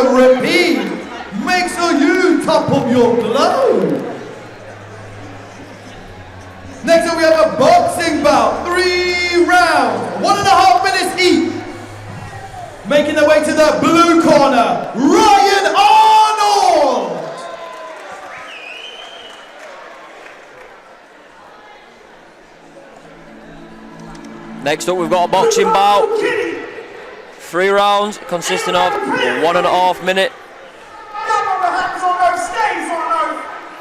a repeat. Make sure you top up your glow. Next up we have a boxing bout, 3 rounds, 1.5 minutes each. Making their way to the blue corner, Ryan Arnold. Next up we've got a boxing bout, 3 rounds consisting of 1.5 minute.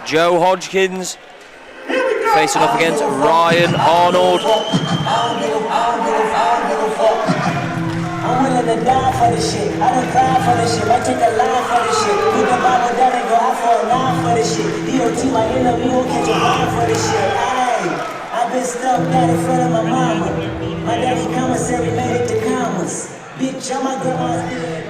Joe Hodgkiss facing up against Ryan Arnold. I'm willing to die for this shit. I done cried for this shit. I took a line for this shit. Put the Bible down and go out for a line for this shit. DOT, my enemy, won't catch a line for this shit. Ayy, I've been stuck down in front of my mama. My daddy commissary made it to commas. Bitch, I'm my grandma's dead.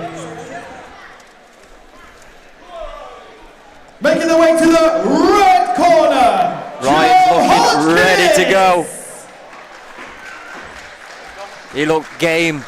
Making their way to the red corner, Ryan's looking ready to go. He looked game.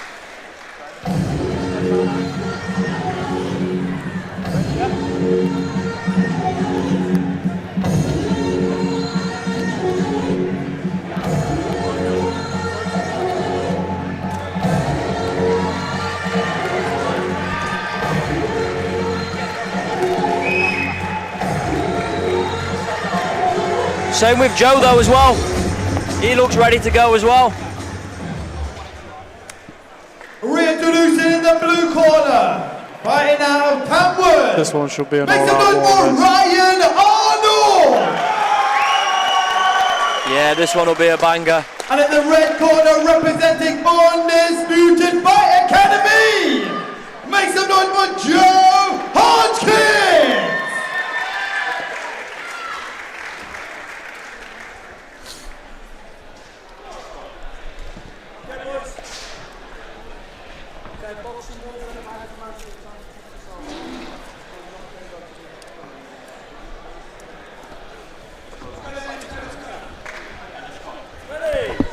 Same with Joe though as well. He looks ready to go as well. Reintroducing in the blue corner, fighting out of Tamworth. This one should be an Make some all-out noise for one. Ryan Arnold. Yeah, this one will be a banger. And in the red corner, representing Undisputed Fight Academy, make some noise for Joe Hodgkiss.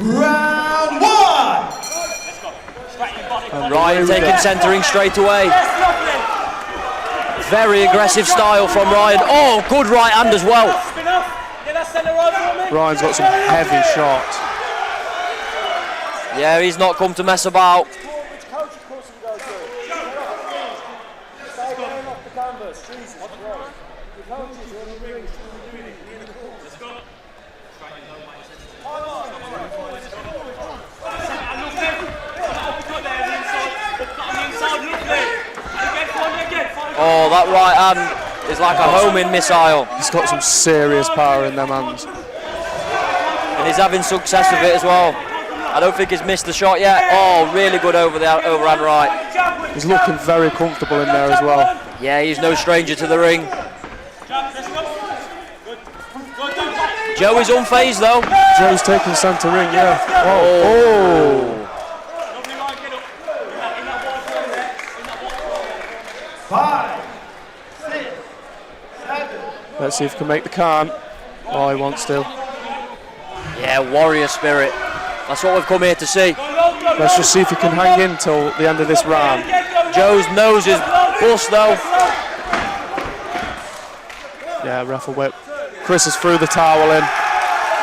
Round 1. Ryan taking centering straight away. Very aggressive style from Ryan. Oh, good right hand as well. Ryan's got some heavy shots. Yeah, he's not come to mess about. Oh, that right hand is like a homing missile. He's got some serious power in them hands. And he's having success with it as well. I don't think he's missed the shot yet. Oh, really good over the overhand right. He's looking very comfortable in there as well. Yeah, he's no stranger to the ring. Joe is unfazed though. Joe's taking centre ring, yeah. Oh. 5, 6, 7. Let's see if he can make the count. Oh, he wants to. Yeah, warrior spirit. That's what we've come here to see. Let's just see if he can hang in till the end of this round. Joe's nose is bust though. Yeah, ref will whip. Chris has threw the towel in.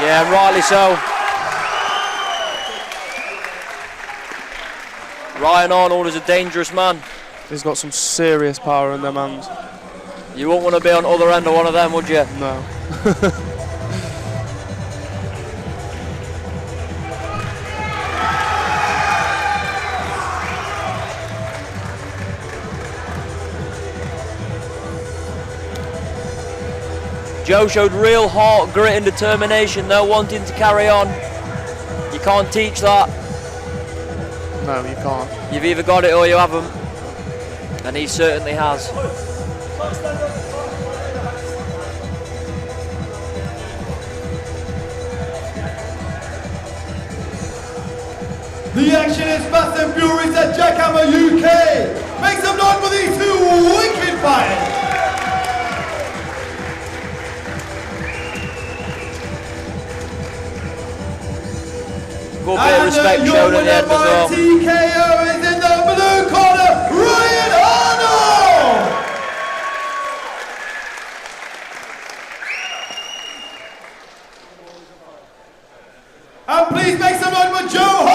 Yeah, rightly so. Ryan Arnold is a dangerous man. He's got some serious power in them hands. You wouldn't want to be on the other end of one of them, would you? No. Joe showed real heart, grit and determination though, wanting to carry on. You can't teach that. No, you can't. You've either got it or you haven't. And he certainly has. The action is fast and furious at JackHammer UK. Make some noise for these two wicked fighters. Good bit of respect shown at the end as well. TKO is in the blue corner, Ryan Arnold! And please make some noise for Joe